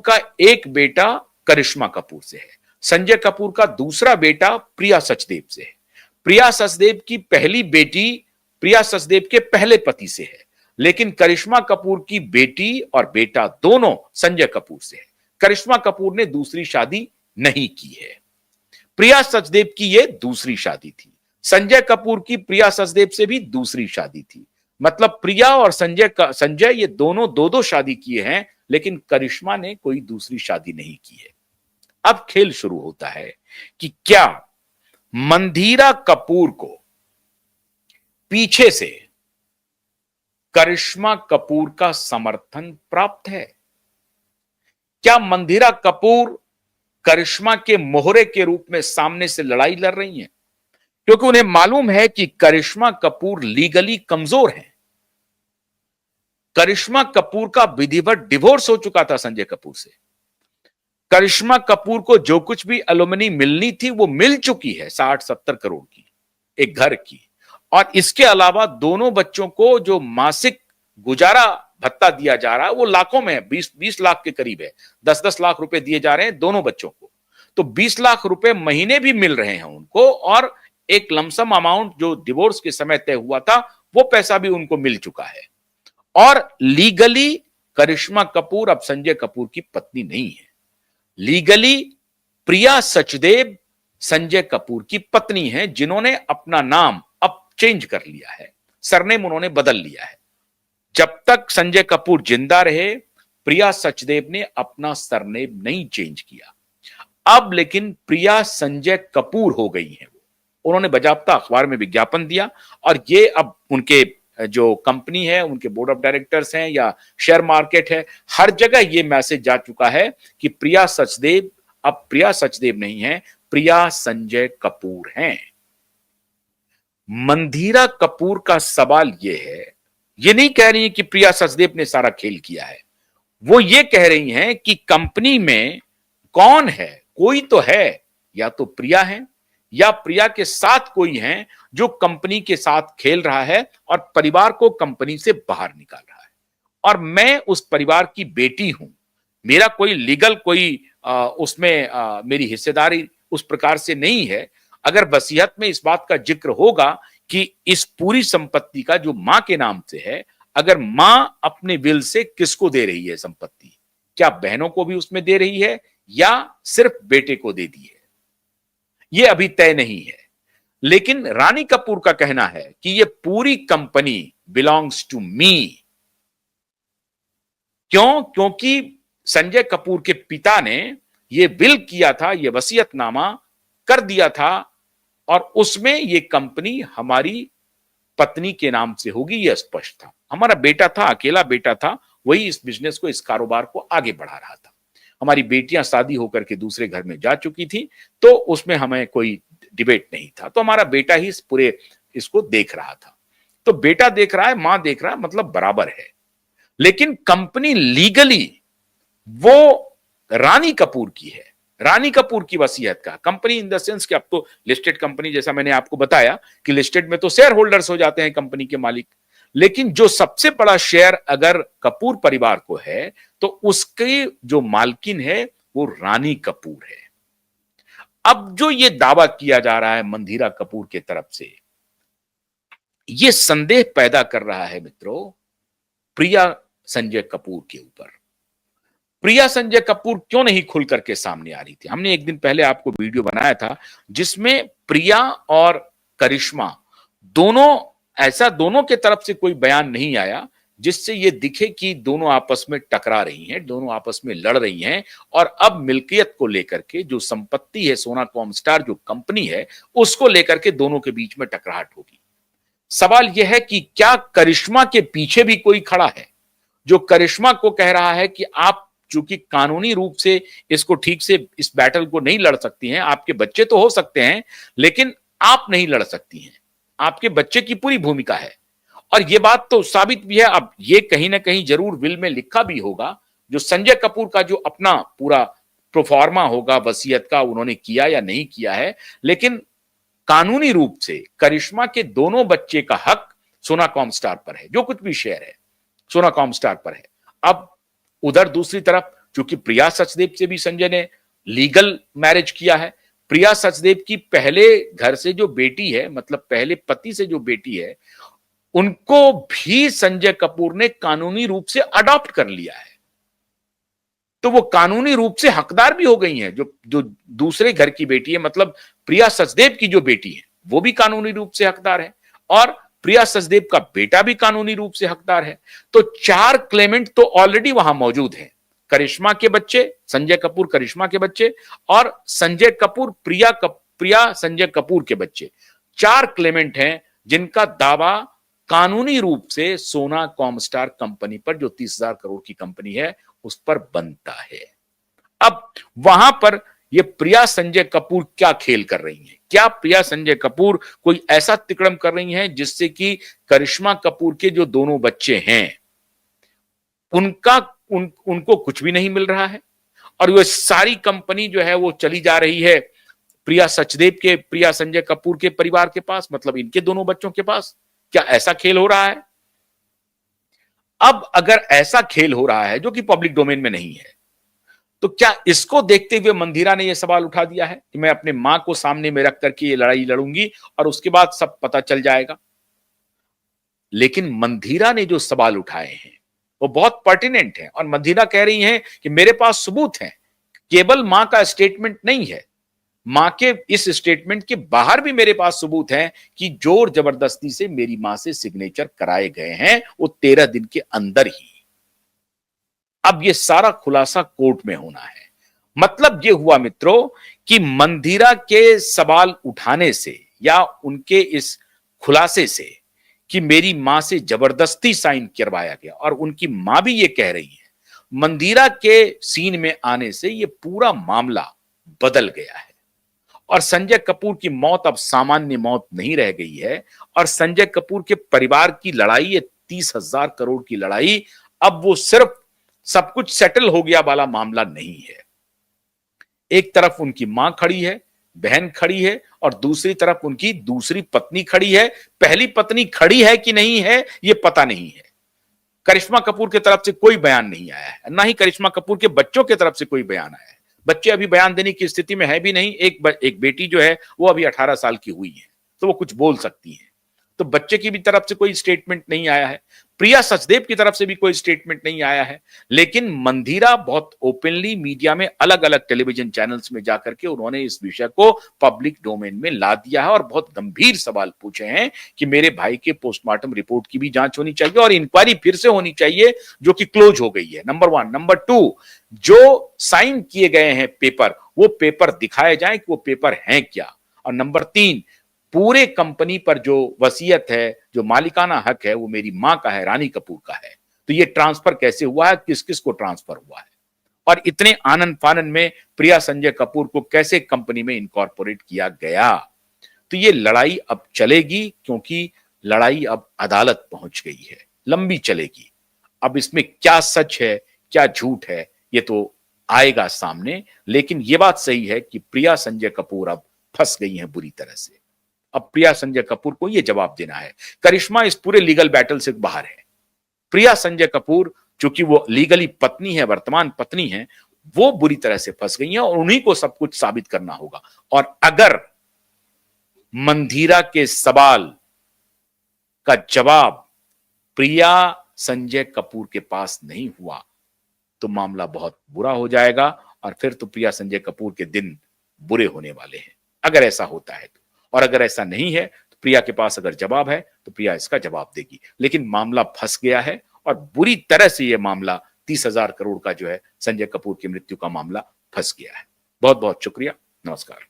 का एक बेटा करिश्मा कपूर से है, संजय कपूर का दूसरा बेटा प्रिया सचदेव से है, प्रिया सचदेव की पहली बेटी प्रिया सचदेव के पहले पति से है, लेकिन करिश्मा कपूर की बेटी और बेटा दोनों संजय कपूर से है। करिश्मा कपूर ने दूसरी शादी नहीं की है। प्रिया सचदेव की यह दूसरी शादी थी। संजय कपूर की प्रिया सचदेव से भी दूसरी शादी थी। मतलब प्रिया और संजय ये दोनों दो दो शादी किए हैं, लेकिन करिश्मा ने कोई दूसरी शादी नहीं की है। अब खेल शुरू होता है कि क्या मंधीरा कपूर को पीछे से करिश्मा कपूर का समर्थन प्राप्त है? क्या मंधीरा कपूर करिश्मा के मोहरे के रूप में सामने से लड़ाई लड़ रही हैं? क्योंकि उन्हें मालूम है कि करिश्मा कपूर लीगली कमजोर हैं। करिश्मा कपूर का विधिवत डिवोर्स हो चुका था संजय कपूर से। करिश्मा कपूर को जो कुछ भी एलुमनी मिलनी थी वो मिल चुकी है, 60-70 करोड़ की, एक घर की, और इसके अलावा दोनों बच्चों को जो मासिक गुजारा भत्ता दिया जा रहा है वो लाखों में है, 20 लाख के करीब है। 10-10 लाख रुपए दिए जा रहे हैं दोनों बच्चों को, तो 20 लाख रुपए महीने भी मिल रहे हैं उनको, और एक लमसम अमाउंट जो डिवोर्स के समय तय हुआ था वो पैसा भी उनको मिल चुका है। और लीगली करिश्मा कपूर अब संजय कपूर की पत्नी नहीं है। लीगली प्रिया सचदेव संजय कपूर की पत्नी है, जिन्होंने अपना नाम अब चेंज कर लिया है, सरनेम उन्होंने बदल लिया है। जब तक संजय कपूर जिंदा रहे प्रिया सचदेव ने अपना सरनेम नहीं चेंज किया। अब लेकिन प्रिया संजय कपूर हो गई हैं। उन्होंने बाकायदा अखबार में विज्ञापन दिया, और ये अब उनके जो कंपनी है, उनके बोर्ड ऑफ डायरेक्टर्स हैं या शेयर मार्केट है, हर जगह ये मैसेज जा चुका है कि प्रिया सचदेव अब प्रिया सचदेव नहीं है, प्रिया संजय कपूर हैं। मंधीरा कपूर का सवाल यह है, ये नहीं कह रही है कि प्रिया सचदेव ने सारा खेल किया है, वो ये कह रही हैं कि कंपनी में कौन है, कोई तो है, या तो प्रिया है या प्रिया के साथ कोई है जो कंपनी के साथ खेल रहा है और परिवार को कंपनी से बाहर निकाल रहा है, और मैं उस परिवार की बेटी हूं, मेरा कोई लीगल कोई उसमें मेरी हिस्सेदारी उस प्रकार से नहीं है। अगर वसीयत में इस बात का जिक्र होगा कि इस पूरी संपत्ति का जो मां के नाम से है, अगर मां अपने विल से किसको दे रही है संपत्ति, क्या बहनों को भी उसमें दे रही है या सिर्फ बेटे को दे दी है, यह अभी तय नहीं है। लेकिन रानी कपूर का कहना है कि यह पूरी कंपनी बिलोंग्स टू मी। क्यों? क्योंकि संजय कपूर के पिता ने यह विल किया था, यह वसीयतनामा कर दिया था, और उसमें यह कंपनी हमारी पत्नी के नाम से होगी, यह स्पष्ट था। हमारा बेटा था, अकेला बेटा था, वही इस बिजनेस को, इस कारोबार को आगे बढ़ा रहा था। हमारी बेटियां शादी होकर के दूसरे घर में जा चुकी थी, तो उसमें हमें कोई डिबेट नहीं था, तो हमारा बेटा ही इस पूरे इसको देख रहा था। तो बेटा देख रहा है, मां देख रहा है, मतलब बराबर है। लेकिन कंपनी लीगली वो रानी कपूर की है, रानी कपूर की वसीयत का। कंपनी इन द सेंस कि अब तो लिस्टेड कंपनी, जैसा मैंने आपको बताया कि लिस्टेड में तो शेयर होल्डर्स हो जाते हैं कंपनी के मालिक, लेकिन जो सबसे बड़ा शेयर अगर कपूर परिवार को है तो उसकी जो मालकिन है वो रानी कपूर है। अब जो ये दावा किया जा रहा है मंधीरा कपूर के तरफ से, ये संदेह पैदा कर रहा है मित्रों प्रिया संजय कपूर के ऊपर। प्रिया संजय कपूर क्यों नहीं खुल करके सामने आ रही थी? हमने एक दिन पहले आपको वीडियो बनाया था जिसमें प्रिया और करिश्मा दोनों के तरफ से कोई बयान नहीं आया जिससे ये दिखे कि दोनों आपस में टकरा रही हैं, दोनों आपस में लड़ रही हैं, और अब मिल्कियत को लेकर के जो संपत्ति है, सोना कॉमस्टार जो कंपनी है, उसको लेकर के दोनों के बीच में टकराहट होगी। सवाल यह है कि क्या करिश्मा के पीछे भी कोई खड़ा है जो करिश्मा को कह रहा है कि आप चूंकि कानूनी रूप से इसको ठीक से इस बैटल को नहीं लड़ सकती हैं, आपके बच्चे तो हो सकते हैं लेकिन आप नहीं लड़ सकती हैं, आपके बच्चे की पूरी भूमिका है। और यह बात तो साबित भी है, अब ये कहीं ना कहीं जरूर विल में लिखा भी होगा, जो संजय कपूर का जो अपना पूरा प्रोफार्मा होगा वसीयत का, उन्होंने किया या नहीं किया है, लेकिन कानूनी रूप से करिश्मा के दोनों बच्चे का हक सोना कॉमस्टार पर है, जो कुछ भी शेयर है सोना कॉमस्टार पर है। अब उधर दूसरी तरफ क्योंकि प्रिया सचदेव से भी संजय ने लीगल मैरिज किया है। प्रिया सचदेव की पहले घर से जो बेटी है, मतलब पहले पति से जो बेटी है, उनको भी संजय कपूर ने कानूनी रूप से अडॉप्ट कर लिया है। तो वो कानूनी रूप से हकदार भी हो गई हैं। जो जो दूसरे घर की बेटी है, मतलब प्रिया सचदेव की जो बेटी है, वो भी कानूनी रूप से हकदार है, और प्रिया सचदेव का बेटा भी कानूनी रूप से हकदार है। तो 4 क्लेमेंट तो ऑलरेडी वहां मौजूद हैं। करिश्मा के बच्चे, संजय कपूर करिश्मा के बच्चे, और संजय कपूर प्रिया संजय कपूर के बच्चे। 4 क्लेमेंट हैं जिनका दावा कानूनी रूप से सोना कॉमस्टार कंपनी पर, जो 30,000 करोड़ की कंपनी है, उस पर बनता है। अब वहां पर ये प्रिया संजय कपूर क्या खेल कर रही हैं? क्या प्रिया संजय कपूर कोई ऐसा तिकड़म कर रही हैं जिससे कि करिश्मा कपूर के जो दोनों बच्चे हैं उनको कुछ भी नहीं मिल रहा है, और वो सारी कंपनी जो है वो चली जा रही है प्रिया संजय कपूर के परिवार के पास, मतलब इनके दोनों बच्चों के पास? क्या ऐसा खेल हो रहा है? अब अगर ऐसा खेल हो रहा है जो कि पब्लिक डोमेन में नहीं है, तो क्या इसको देखते हुए मंदिरा ने यह सवाल उठा दिया है कि मैं अपने मां को सामने में रख करके ये लड़ाई लड़ूंगी और उसके बाद सब पता चल जाएगा? लेकिन मंदिरा ने जो सवाल उठाए हैं वो बहुत पर्टिनेंट है, और मंदिरा कह रही हैं कि मेरे पास सबूत हैं, केवल मां का स्टेटमेंट नहीं है, मां के इस स्टेटमेंट के बाहर भी मेरे पास सबूत हैं कि जोर जबरदस्ती से मेरी मां से सिग्नेचर कराए गए हैं, वो 13 दिन के अंदर ही। अब ये सारा खुलासा कोर्ट में होना है। मतलब ये हुआ मित्रों कि मंदिरा के सवाल उठाने से या उनके इस खुलासे से कि मेरी मां से जबरदस्ती साइन करवाया गया, और उनकी मां भी ये कह रही है, मंदिरा के सीन में आने से ये पूरा मामला बदल गया है, और संजय कपूर की मौत अब सामान्य मौत नहीं रह गई है, और संजय कपूर के परिवार की लड़ाई, ये 30,000 करोड़ की लड़ाई, अब वो सिर्फ सब कुछ सेटल हो गया वाला मामला नहीं है। एक तरफ उनकी मां खड़ी है, बहन खड़ी है, और दूसरी तरफ उनकी दूसरी पत्नी खड़ी है। पहली पत्नी खड़ी है कि नहीं है ये पता नहीं है। करिश्मा कपूर की तरफ से कोई बयान नहीं आया है, ना ही करिश्मा कपूर के बच्चों की तरफ से कोई बयान आया है। बच्चे अभी बयान देने की स्थिति में है भी नहीं। एक बेटी जो है वो अभी 18 साल की हुई है, तो वो कुछ बोल सकती है। तो बच्चे की भी तरफ से कोई स्टेटमेंट नहीं आया है, प्रिया सचदेव की तरफ से भी कोई स्टेटमेंट नहीं आया है। लेकिन मंदिरा बहुत ओपनली मीडिया में, अलग अलग टेलीविजन चैनल्स में जाकर के उन्होंने इस विषय को पब्लिक डोमेन में ला दिया है, और बहुत गंभीर सवाल पूछे हैं कि मेरे भाई के पोस्टमार्टम रिपोर्ट की भी जांच होनी चाहिए, और इंक्वायरी फिर से होनी चाहिए, जो कि क्लोज हो गई है, नंबर 1। नंबर 2, जो साइन किए गए हैं पेपर, वो पेपर दिखाए जाए कि वो पेपर हैं क्या। और नंबर 3, पूरे कंपनी पर जो वसीयत है, जो मालिकाना हक है, वो मेरी मां का है, रानी कपूर का है। तो ये ट्रांसफर कैसे हुआ है, किस किस को ट्रांसफर हुआ है, और इतने आनंद फानन में प्रिया संजय कपूर को कैसे कंपनी में इनकॉर्पोरेट किया गया। तो ये लड़ाई अब चलेगी, क्योंकि लड़ाई अब अदालत पहुंच गई है, लंबी चलेगी। अब इसमें क्या सच है क्या झूठ है ये तो आएगा सामने, लेकिन ये बात सही है कि प्रिया संजय कपूर अब फंस गई हैं बुरी तरह से। अब प्रिया संजय कपूर को यह जवाब देना है। करिश्मा इस पूरे लीगल बैटल से बाहर है। प्रिया संजय कपूर, चूंकि वो लीगली पत्नी है, वर्तमान पत्नी है, वो बुरी तरह से फंस गई हैं, और उन्हीं को सब कुछ साबित करना होगा। और अगर मंदिरा के सवाल का जवाब प्रिया संजय कपूर के पास नहीं हुआ तो मामला बहुत बुरा हो जाएगा, और फिर तो प्रिया संजय कपूर के दिन बुरे होने वाले हैं, अगर ऐसा होता है तो। और अगर ऐसा नहीं है तो प्रिया के पास अगर जवाब है तो प्रिया इसका जवाब देगी। लेकिन मामला फंस गया है, और बुरी तरह से यह मामला 30,000 करोड़ का जो है संजय कपूर की मृत्यु का मामला फंस गया है। बहुत बहुत शुक्रिया, नमस्कार।